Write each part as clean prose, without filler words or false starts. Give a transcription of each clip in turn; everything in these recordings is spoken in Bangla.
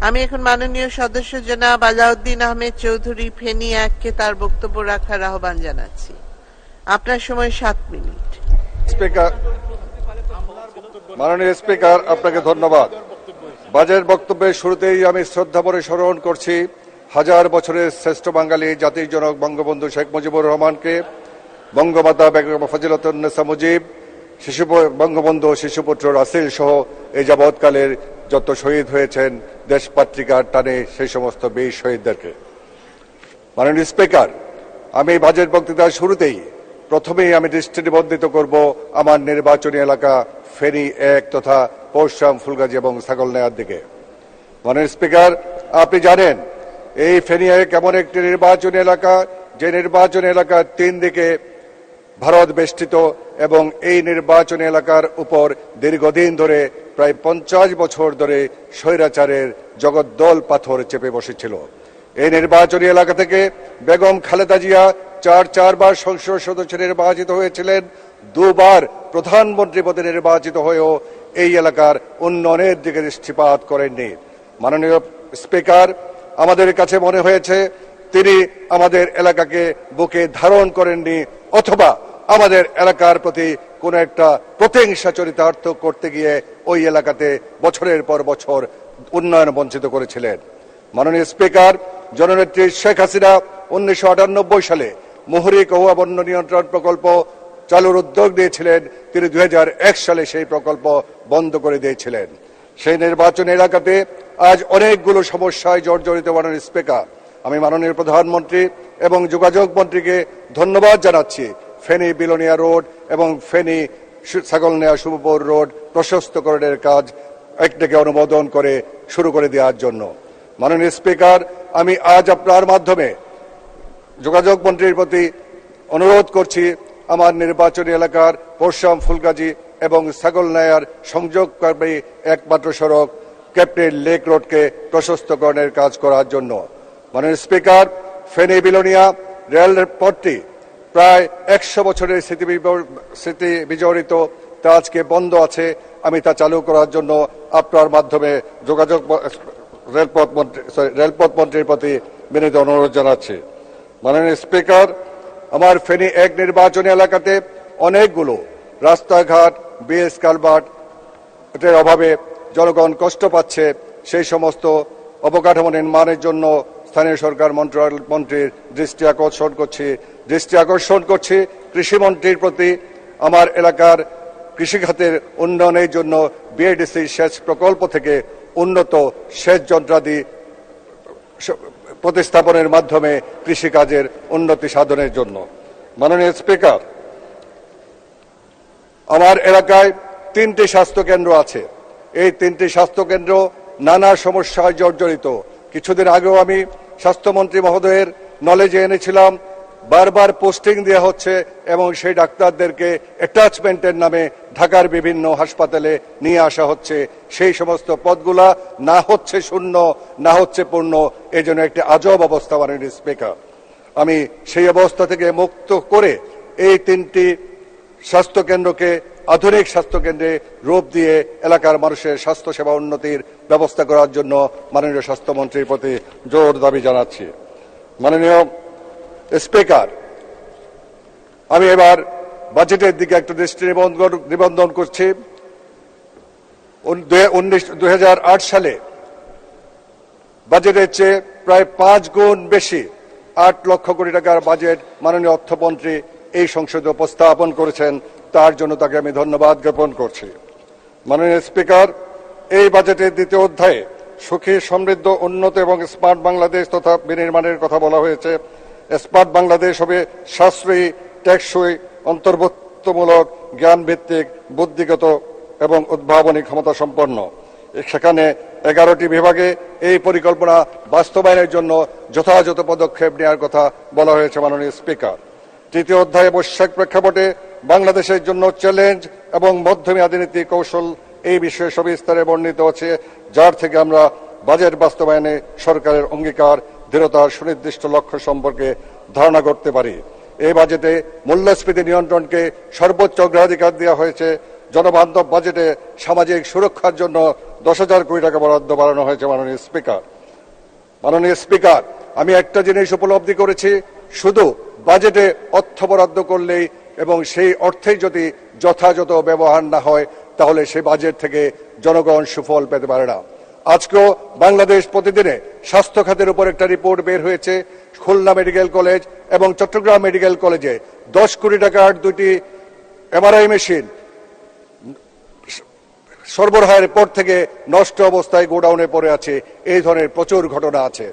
আমি এখন মাননীয় সদস্য জনাব আলাউদ্দিন আহমেদ চৌধুরী ফেনী 1-কে তার বক্তব্য রাখার আহ্বান জানাচ্ছি। আপনার সময় 7 মিনিট। স্পিকার, মাননীয় স্পিকার, আপনাকে ধন্যবাদ। বাজেট বক্তব্যের শুরুতেই আমি শ্রদ্ধাভরে স্মরণ করছি হাজার বছরের শ্রেষ্ঠ বাঙালি জাতির জনক বঙ্গবন্ধু শেখ মুজিবুর রহমানকে, বঙ্গমাতা বেগম ফজিলাতুন্নেসা মুজিব, বঙ্গবন্ধু শিশুপুত্র রাসেল সহ এই যাবৎকালের যত শহীদ হয়েছেন দেশপাত্রিকার টানে সেই সমস্ত বীর শহীদদেরকে। মাননীয় স্পিকার, আমি বাজেট বক্তৃতার শুরুতেই প্রথমেই আমি দৃষ্টি নিবন্ধিত করব আমার নির্বাচনী এলাকা ফেনী 1 তথা পরশুরাম, ফুলগাজী এবং ছাগলনাইয়ার দিকে। মাননীয় স্পিকার, আপনি জানেন এই ফেনী 1 এমন একটি নির্বাচনী এলাকা যে নির্বাচনী এলাকার 3 দিকে ভারত বেষ্টিত এবং এই নির্বাচনী এলাকার উপর দীর্ঘদিন ধরে প্রায় 50 বছর ধরে স্বৈরাচারের জগদ্দল পাথর চেপে বসেছিল। এই নির্বাচনী এলাকা থেকে বেগম খালেদা জিয়া চারবার সংসদ সদস্য নির্বাচিত হয়েছিলেন, 2বার প্রধানমন্ত্রী পদে নির্বাচিত হয়েও এই এলাকার উন্নয়নের দিকে দৃষ্টিপাত করেননি। মাননীয় স্পিকার, আমাদের কাছে মনে হয়েছে তিনি আমাদের এলাকাকে বুকে ধারণ করেননি অথবা আমাদের এলাকার প্রতি কোন একটা প্রতিহিংসা চরিতার্থ করতে গিয়ে ওই এলাকাতে বছরের পর বছর উন্নয়ন বঞ্চিত করেছিলেন। মাননীয় স্পিকার, জননেত্রী শেখ হাসিনা 1998 সালে মুহুরী কহুয়া বন্য নিয়ন্ত্রণ প্রকল্প চালুর উদ্যোগ নিয়েছিলেন। তিনি 2001 সালে সেই প্রকল্প বন্ধ করে দিয়েছিলেন। সেই নির্বাচনী এলাকাতে আজ অনেকগুলো সমস্যায় জর্জরিত। মাননীয় স্পিকার, আমি মাননীয় প্রধানমন্ত্রী এবং যোগাযোগ মন্ত্রীকে ধন্যবাদ জানাচ্ছি ফেনী বিলোনিয়া রোড এবং ফেনী ছাগলনাইয়া শুভপুর রোড প্রশস্তকরণের কাজ একটাকে অনুমোদন করে শুরু করে দেওয়ার জন্য। মাননীয় স্পিকার, আমি আজ আপনার মাধ্যমে যোগাযোগ মন্ত্রীর প্রতি অনুরোধ করছি আমার নির্বাচনী এলাকার পরশুরাম, ফুলগাজী এবং ছাগলনাইয়ার সংযোগকারী একমাত্র সড়ক ক্যাপ্টেন লেক রোডকে প্রশস্তকরণের কাজ করার জন্য। মাননীয় স্পিকার, ফেনী বিলোনিয়া রেল পথটি প্রায় 100 বছরের স্মৃতি বিজড়িত, তা আজকে বন্ধ আছে। আমি তা চালু করার জন্য আপনার মাধ্যমে রেলপথ মন্ত্রীর প্রতি বিনীত অনুরোধ জানাচ্ছি। মাননীয় স্পিকার, আমার ফেনী 1 নির্বাচনী এলাকাতে অনেকগুলো রাস্তাঘাট, বিএস কালভার্ট এর অভাবে জনগণ কষ্ট পাচ্ছে। সেই সমস্ত অবকাঠামো নির্মাণের জন্য স্থানীয় সরকার মন্ত্রীর দৃষ্টি আকর্ষণ করছি কৃষিমন্ত্রীর প্রতি। আমার এলাকার কৃষিখাতের উন্নয়নের জন্য বিএডিসি সেচ প্রকল্প থেকে উন্নত সেচ যন্ত্রাদি প্রতিস্থাপনের মাধ্যমে কৃষিকাজের উন্নতি সাধনের জন্য। মাননীয় স্পিকার, আমার এলাকায় 3টি স্বাস্থ্যকেন্দ্র আছে। এই 3টি স্বাস্থ্যকেন্দ্র নানা সমস্যায় জর্জরিত। কিছুদিন আগেও আমি স্বাস্থ্যমন্ত্রী মহোদয়ের নলেজে এনেছিলাম বারবার পোস্টিং দেওয়া হচ্ছে এবং সেই ডাক্তারদেরকে অ্যাটাচমেন্টের নামে ঢাকার বিভিন্ন হাসপাতালে নিয়ে আসা হচ্ছে। সেই সমস্ত পদগুলা না হচ্ছে শূন্য, না হচ্ছে পূর্ণ। এই জন্য একটি আজব অবস্থা। মাননীয় স্পিকার, আমি সেই অবস্থা থেকে মুক্ত করে এই 3টি স্বাস্থ্যকেন্দ্রকে আধুনিক স্বাস্থ্যকেন্দ্রে রূপ দিয়ে এলাকার মানুষের স্বাস্থ্যসেবা উন্নতির ব্যবস্থা করার জন্য মাননীয় স্বাস্থ্যমন্ত্রীর প্রতি জোর দাবি জানাচ্ছি। মাননীয় স্পিকার, আমি এবার বাজেটের দিকে একটু দৃষ্টি নিবন্ধন করছি। 2008 সালে বাজেটের চেয়ে প্রায় 5 গুণ বেশি 8 লক্ষ কোটি টাকার বাজেট মাননীয় অর্থমন্ত্রী এই সংসদে উপস্থাপন করেছেন। তার জন্য তাকে আমি ধন্যবাদ জ্ঞাপন করছি। মাননীয় স্পিকার, এই বাজেটের 2য় অধ্যায়ে সুখী, সমৃদ্ধ, উন্নত এবং স্মার্ট বাংলাদেশ তথা বিনির্মাণের কথা বলা হয়েছে। স্মার্ট বাংলাদেশ হবে সাশ্রয়ী, টেকসই, অন্তর্ভুক্তমূলক, জ্ঞানভিত্তিক, বুদ্ধিগত এবং উদ্ভাবনী ক্ষমতা সম্পন্ন। সেখানে 11টি বিভাগে এই পরিকল্পনা বাস্তবায়নের জন্য যথাযথ পদক্ষেপ নেওয়ার কথা বলা হয়েছে। মাননীয় স্পিকার, 3য় অধ্যায়ে বৈশ্বিক প্রেক্ষাপটে বাংলাদেশের জন্য চ্যালেঞ্জ এবং মধ্যমেয়াদী নীতি কৌশল এই বিষয়ে সবিস্তারে বর্ণিত আছে, যার থেকে আমরা বাজেট বাস্তবায়নে সরকারের অঙ্গীকার, দৃঢ়তার সুনির্দিষ্ট লক্ষ্য সম্পর্কে ধারণা করতে পারি। এই বাজেটে মূল্যস্ফীতি নিয়ন্ত্রণকে সর্বোচ্চ অগ্রাধিকার দেওয়া হয়েছে। জনবান্ধব বাজেটে সামাজিক সুরক্ষার জন্য 10,000 কোটি টাকা বরাদ্দ বাড়ানো হয়েছে। মাননীয় স্পিকার, আমি একটা জিনিস উপলব্ধি করেছি, শুধু বাজেটে অর্থ বরাদ্দ করলেই এবং সেই অর্থেই যদি যথাযথ ব্যবহার না হয় তাহলে সেই বাজেট থেকে জনগণ সুফল পেতে পারে না। আজকেও বাংলাদেশ প্রতিদিনে স্বাস্থ্য খাতের উপর একটা রিপোর্ট বের হয়েছে। খুলনা মেডিকেল কলেজ এবং চট্টগ্রাম মেডিকেল কলেজে 10 কোটি টাকার 2টি এমআরআই মেশিন সরবরাহের পর থেকে নষ্ট অবস্থায় গোডাউনে পড়ে আছে। এই ধরনের প্রচুর ঘটনা আছে।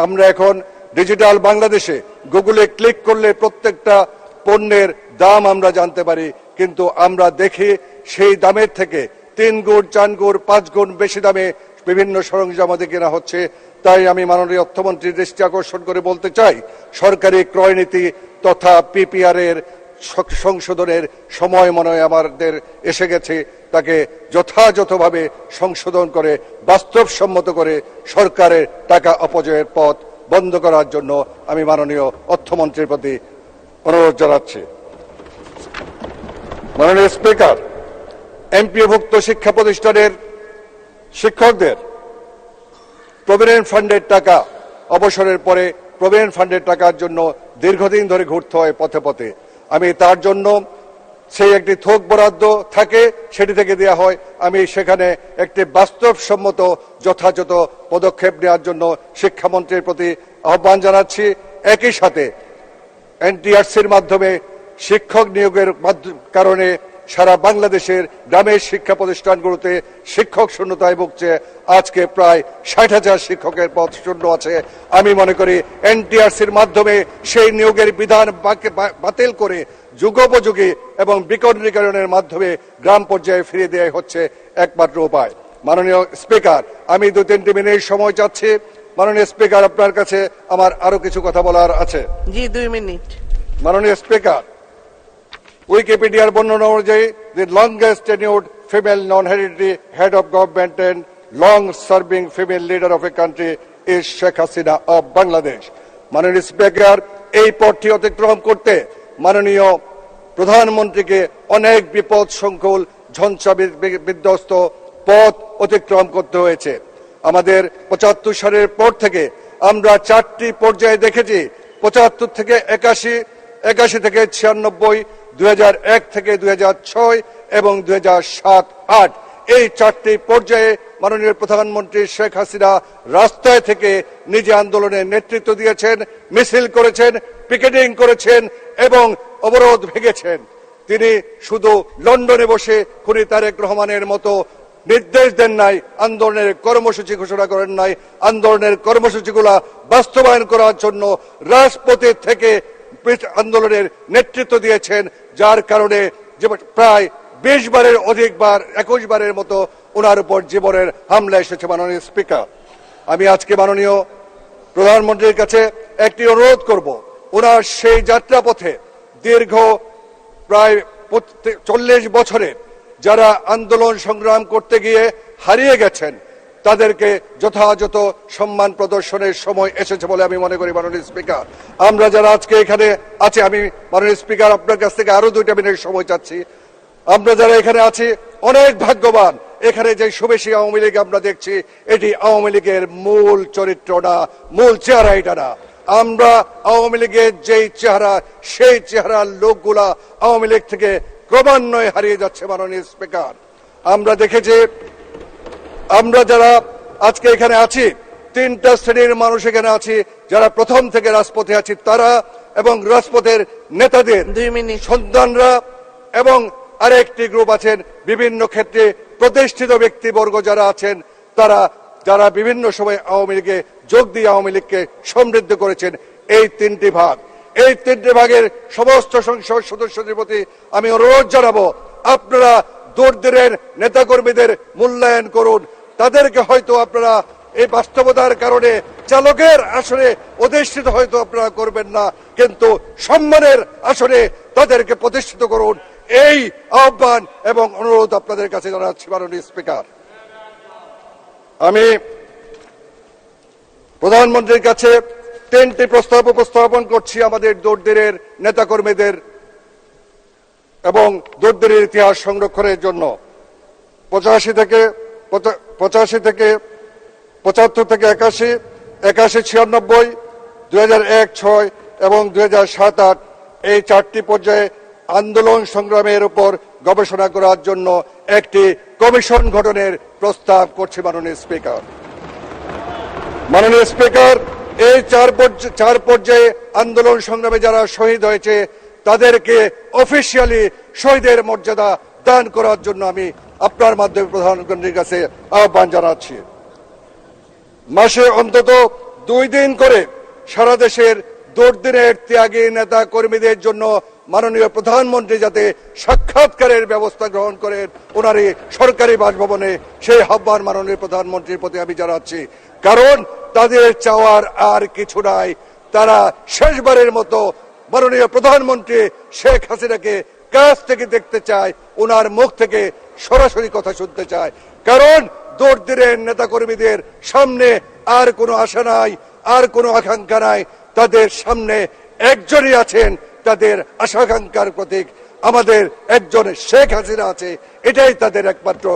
আমরা এখন ডিজিটাল বাংলাদেশে গুগলে ক্লিক করলে প্রত্যেকটা পণ্যের দাম আমরা জানতে পারি, কিন্তু আমরা দেখি সেই দামের থেকে 3 গুণ 4 গুণ 5 গুণ বেশি দামে বিভিন্ন সরঞ্জাম আমাদের কেনা হচ্ছে। তাই আমি মাননীয় অর্থমন্ত্রীর দৃষ্টি আকর্ষণ করে বলতে চাই, সরকারি ক্রয় নীতি তথা পিপিআর এর সংশোধনের সময় মনে হয় আমাদের এসে গেছে। তাকে যথাযথভাবে সংশোধন করে বাস্তবসম্মত করে সরকারের টাকা অপচয়ের পথ বন্ধ করার জন্য আমি মাননীয় অর্থমন্ত্রীর প্রতি অনুরোধ জানাচ্ছি। মাননীয় স্পিকার, এমপিওভুক্ত শিক্ষা প্রতিষ্ঠানের শিক্ষকদের প্রভিডেন্ট ফান্ডের টাকা অবসরের পরে প্রভিডেন্ট ফান্ডের টাকার জন্য দীর্ঘদিন ধরে ঘুরতে হয় পথে পথে। আমি তার জন্য সেই একটি থোক বরাদ্দ থাকে সেটি থেকে দেওয়া হয়। আমি সেখানে একটি বাস্তবসম্মত যথাযথ পদক্ষেপ নেওয়ার জন্য শিক্ষামন্ত্রীর প্রতি আহ্বান জানাচ্ছি। একই সাথে এনটিআরসির মাধ্যমে শিক্ষক নিয়োগের কারণে সারা বাংলাদেশের গ্রামের শিক্ষা প্রতিষ্ঠানগুলোতে শিক্ষক শূন্যতায় ভুগছে। আজকে প্রায় 60,000 শিক্ষকের পদ শূন্য আছে। আমি মনে করি এনটিআরসির মাধ্যমে সেই নিয়োগের বিধান বাতিল করে যুগোপযোগী এবং বিকেন্দ্রীকরণের মাধ্যমে গ্রাম পর্যায়ে ফিরিয়ে দেওয়া হচ্ছে একমাত্র উপায়। মাননীয় স্পিকার, আমি 2-3 মিনিট সময় চাচ্ছি। মাননীয় স্পিকার, আপনার কাছে আমার আরো কিছু কথা বলার আছে। জি, 2 মিনিট। মাননীয় স্পিকার, উইকিপিডিয়ার বর্ণনা অনুযায়ী the longest tenured female non-hereditary head of government and long-serving female leader of a country is Sheikh Hasina of Bangladesh. মাননীয় স্পিকার, এই পথটি অতিক্রম করতে মাননীয় প্রধানমন্ত্রীকে অনেক বিপদ সংকুল ঝঞ্ঝা বিধ্বস্ত পথ অতিক্রম করতে হয়েছে। আমাদের 75 সালের পর থেকে আমরা 4টি পর্যায়ে দেখেছি, 75 থেকে 81, 81 থেকে 96, 2001 থেকে 2006 এবং 2007-08। এই 4টি পর্যায়ে মাননীয় প্রধানমন্ত্রী শেখ হাসিনা রাস্তায় থেকে নিজে আন্দোলনের নেতৃত্ব দিয়েছেন, মিছিল করেছেন, পিকেটিং করেছেন এবং অবরোধ ভেঙেছেন। তিনি শুধু লন্ডনে বসে খুনি তারেক রহমানের মতো নির্দেশ দেন নাই, আন্দোলনের কর্মসূচি ঘোষণা করেন নাই। আন্দোলনের কর্মসূচিগুলা বাস্তবায়ন করার জন্য রাজপথে থেকে আন্দোলনের নেতৃত্ব দিয়েছেন, যার কারণে প্রায় 20 বারের অধিকবার 21 বারের মতো ওনার উপর জীবনের হামলা এসেছে। মাননীয় স্পিকার, আমি আজকে মাননীয় প্রধানমন্ত্রীর কাছে একটি অনুরোধ করব, ওনার সেই যাত্রাপথে দীর্ঘ প্রায় 40 বছরে যারা আন্দোলন সংগ্রাম করতে গিয়ে হারিয়ে গেছেন তাদেরকে যথাযথ সম্মান প্রদর্শনের সময় এসেছে বলে আমি মনে করি। মাননীয় স্পিকার, আমরা যারা আজকে এখানে আছি, আমি মাননীয় স্পিকার আপনার কাছ থেকে আরো 2টা মিনিট সময় চাচ্ছি। আমরা যারা এখানে আছি অনেক ভাগ্যবান। এখানে যে সুবেশী আওয়ামী লীগ আমরা দেখছি, এটি আওয়ামী লীগের মূল চরিত্র না, মূল চেহারা এটা না। আমরা আওয়ামী লীগের যেই চেহারা, সেই চেহারার লোকগুলা আওয়ামী লীগ থেকে ক্রমান্বয়ে হারিয়ে যাচ্ছে। মাননীয় স্পিকার, আমরা দেখেছি, আমরা যারা আজকে এখানে আছি 3টা শ্রেণীর মানুষ এখানে আছি, যারা প্রথম থেকে রাজপথে আছি তারা এবং রাজপথের নেতাদের 2 মিনিট সন্তানরা, এবং আরেকটি গ্রুপ আছেন বিভিন্ন ক্ষেত্রে প্রতিষ্ঠিত ব্যক্তিবর্গ যারা আছেন, তারা যারা বিভিন্ন সময় আওয়ামী লীগে যোগ দিয়ে আওয়ামী লীগকে সমৃদ্ধ করেছেন। এই 3টি ভাগ, এই 3টি ভাগের সমস্ত সংসদ সদস্যদের প্রতি আমি অনুরোধ জানাবো, আপনারা দূরদূরের নেতাকর্মীদের মূল্যায়ন করুন। তাদেরকে হয়তো আপনারা এই বাস্তবতার কারণে চালকের আসনে অধিষ্ঠিত হয়তো আপনারা করবেন না, কিন্তু সম্মানের আসনে তাদেরকে প্রতিষ্ঠিত করুন। এই আহ্বান এবং অনুরোধ আপনাদের কাছে জানাচ্ছি। মাননীয় স্পিকার, আমি প্রধানমন্ত্রীর কাছে 3টি প্রস্তাব উপস্থাপন করছি আমাদের দূরদূরের নেতাকর্মীদের এবং দুর্দিনের ইতিহাস সংরক্ষণের জন্য 85 থেকে 75 থেকে 81, 96 2001-06 এবং 2007-08 এই 4টি পর্যায়ে আন্দোলন সংগ্রামের উপর গবেষণা করার জন্য একটি কমিশন গঠনের প্রস্তাব করছি মাননীয় স্পিকার। মাননীয় স্পিকার, এই চার পর্যায়ে আন্দোলন সংগ্রামে যারা শহীদ হয়েছে তাদেরকে অফিসিয়ালি শহীদের মর্যাদা দান করার জন্য আমি আপনার মাধ্যমে প্রধানমন্ত্রীর কাছে আহ্বান জানাচ্ছি। মাসে অন্তত 2 দিন করে সারা দেশের দুর্দিনের ত্যাগী নেতা কর্মীদের জন্য মাননীয় প্রধানমন্ত্রী যাতে সাক্ষাৎকারের ব্যবস্থা গ্রহণ করেন ওনার এই সরকারি বাসভবনে, সেই আহ্বান মাননীয় প্রধানমন্ত্রীর প্রতি আমি জানাচ্ছি। কারণ তাদের চাওয়ার আর কিছু নাই, তারা শেষবারের মতো মাননীয় প্রধানমন্ত্রী শেখ হাসিনাকে কাছ থেকে দেখতে চায়, ওনার মুখ থেকে সরাসরি কথা শুনতে চায়। কারণ দুর্দিনের নেতা কর্মীদের সামনে আর কোনো আশা নাই, আর কোনো আকাঙ্ক্ষা নাই, তাদের সামনে একজনই আছেন, তাদের আশাকাঙ্ক্ষার প্রতীক আমাদের একজন শেখ হাসিনা আছে, এটাই তাদের একমাত্র